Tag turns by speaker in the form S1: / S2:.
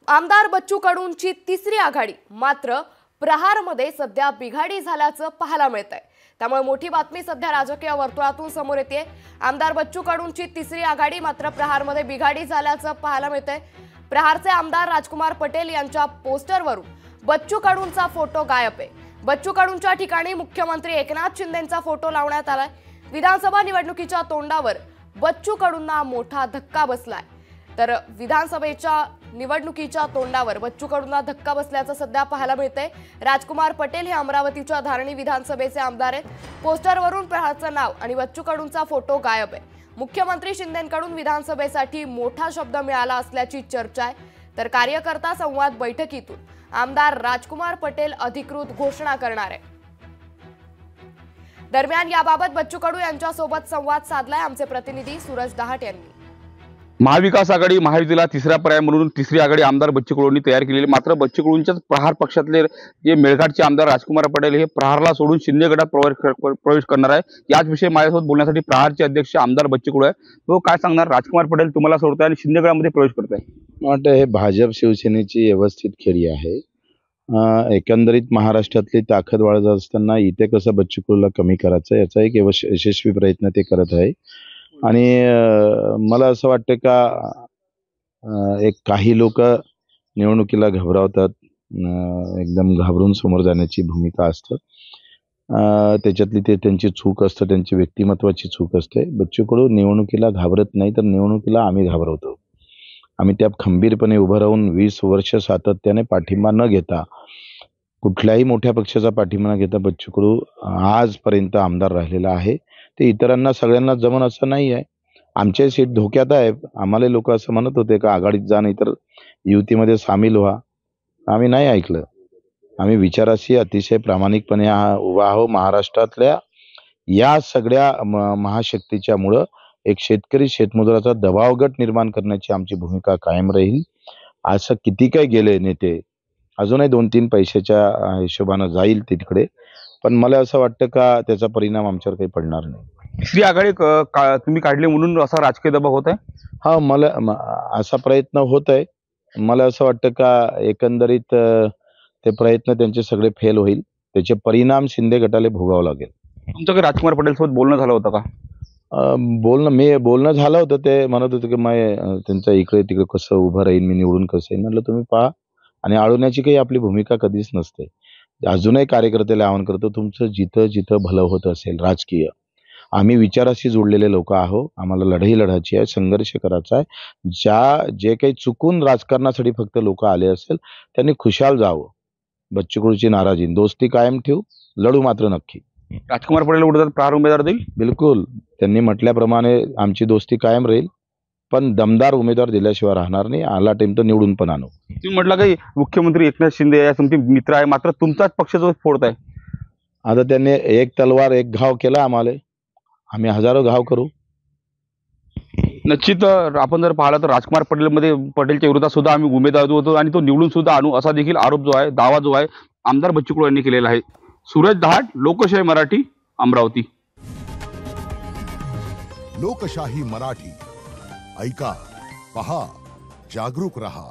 S1: आमदार बच्चू कडूंची तिसरी आघाडी मात्र प्रहारमध्ये सध्या बिघाडी झाल्याचं पाहायला मिळतंय। त्यामुळे मोठी बातमी सध्या राजकीय वर्तुळातून समोर येते। आमदार बच्चू कडूंची तिसरी आघाडी मात्र प्रहारमध्ये बिघाडी झाल्याचं पाहायला मिळतंय। प्रहारचे आमदार राजकुमार पटेल यांच्या पोस्टरवरून बच्चू कडूंचा फोटो गायब आहे। बच्चू कडूंच्या ठिकाणी मुख्यमंत्री एकनाथ शिंदेंचा फोटो लावण्यात आलाय। विधानसभा निवडणुकीच्या तोंडावर बच्चू कडूंना मोठा धक्का बसलाय। तर विधानसभेच्या निवडणुकीच्या तोंडावर बच्चू कडूंना धक्का बसल्याचं सध्या पाहायला मिळतंय। राजकुमार पटेल हे अमरावतीच्या धारणी विधानसभेचे आमदार आहेत। पोस्टरवरून प्रहारचं नाव आणि बच्चू कडूंचा फोटो गायब आहे। मुख्यमंत्री शिंदेंकडून विधानसभेसाठी मोठा शब्द मिळाला असल्याची चर्चा आहे। तर कार्यकर्ता संवाद बैठकीतून आमदार राजकुमार पटेल अधिकृत घोषणा करणार आहे। दरम्यान याबाबत बच्चू कडू यांच्यासोबत संवाद साधलाय आमचे प्रतिनिधी सूरज दहाट यांनी।
S2: महाविकास आघाडी महायुतीला तिसरा पर्याय म्हणून तिसरी आघाडी आमदार बच्चू कडूंनी तयार केलेली। मात्र बच्चू कडूंच्याच प्रहार पक्षातले जे मेळघाटचे आमदार राजकुमार पटेल हे प्रहारला सोडून शिंदे गटात प्रवेश करणार आहे। याच विषयी माझ्यासोबत बोलण्यासाठी प्रहारचे अध्यक्ष आमदार बच्चू कडू आहे। तो काय सांगणार? राजकुमार पटेल तुम्हाला सोडताय आणि शिंदे गटामध्ये प्रवेश करताय।
S3: वाटतं हे भाजप शिवसेनेची व्यवस्थित खेळी आहे। एकंदरीत महाराष्ट्रातली ताकद वाढत असताना इथे कसं बच्चू कडूला कमी करायचं याचा एक यशस्वी प्रयत्न ते करत आहे। आणि मला असं वाटतं का एक काही लोक निवडणुकीला घाबरवतात, एकदम घाबरून समोर जाण्याची भूमिका असतं। त्याच्यातली ते त्यांची चूक असतं, त्यांची व्यक्तिमत्वाची चूक असते। बच्चू कडू निवडणुकीला घाबरत नाही, तर निवडणुकीला आम्ही घाबरवतो। आम्ही त्या खंबीरपणे उभं राहून 20 वर्ष सातत्याने पाठिंबा न घेता, कुठल्याही मोठ्या पक्षाचा पाठिंबा न घेता बच्चू कडू आजपर्यंत आमदार राहिलेला आहे। ते इतरांना सगळ्यांना जमन असं नाही आहे। आमचे सीट धोक्यात आहे। आम्हाला लोक असं म्हणत होते का आघाडीत जा नाही तर युतीमध्ये सामील व्हा। आम्ही नाही ऐकलं। आम्ही विचाराशी अतिशय प्रामाणिकपणे उभा आहो। महाराष्ट्रातल्या या सगळ्या महाशक्तीच्या मुळे एक शेतकरी शेतमजुराचा दबाव गट निर्माण करण्याची आमची भूमिका कायम राहील। असं किती काय गेले नेते, अजूनही 2-3 पैशाच्या हिशोबाने जाईल तिकडे, पण मला असं वाटतं का त्याचा परिणाम आमच्यावर काही पडणार नाही।
S2: तिसरी आघाडी तुम्ही काढली म्हणून असा राजकीय दबाव होत आहे?
S3: हा, मला असा प्रयत्न होत आहे। मला असं वाटतं का एकंदरीत ते प्रयत्न त्यांचे सगळे फेल होईल, त्याचे परिणाम शिंदे गटाला भोगावं लागेल।
S2: तुमचं राजकुमार पटेल सोबत बोलणं झालं होतं का?
S3: बोलणं झालं होतं। ते म्हणत होते की मी त्यांच्या इकडे तिकडे कसं उभं राहीन, मी निवडून कसं येईन। म्हटलं तुम्ही पहा, आणि अडवण्याची काही आपली भूमिका कधीच नसते। अजूनही कार्यकर्त्याला आवाहन करतो, तुमचं जिथं जिथं भलं होत असेल राजकीय, आम्ही विचाराशी जोडलेले लोक आहो। आम्हाला लढाई लढायची आहे, संघर्ष करायचा आहे। जे काही चुकून राजकारणासाठी फक्त लोक आले असेल त्यांनी खुशाल जावं। बच्चू कडूची नाराजी दोस्ती कायम ठेवू, लढू मात्र नक्की।
S2: राजकुमार पटेल उडतात प्रहार उमेदवार देईल?
S3: बिलकुल, त्यांनी म्हटल्याप्रमाणे आमची दोस्ती कायम राहील, पण दमदार उमेदवार दिल्याशिवाय राहणार नाही। आला टाइम तर निवडून पण आणू।
S2: तुम्ही म्हटलं काही मुख्यमंत्री एकनाथ शिंदे या तुमचे मित्र आहे, मात्र तुमचाच पक्ष जो फोडताय।
S3: आता त्यांनी एक तलवार एक घाव केला आम्हाला, आम्ही हजारो घाव करू।
S2: निश्चित आपण जर पाहिलं तर राजकुमार पटेलच्या विरोधात सुद्धा आम्ही उमेदवार होतो आणि तो निवडून सुद्धा आणू असा देखील आरोप जो आहे, दावा जो आहे आमदार बच्चू कडू यांनी केलेला आहे। सूरज दहाट, लोकशाही मराठी, अमरावती।
S4: लोकशाही मराठी ऐका, पहा, जागरूक रहा।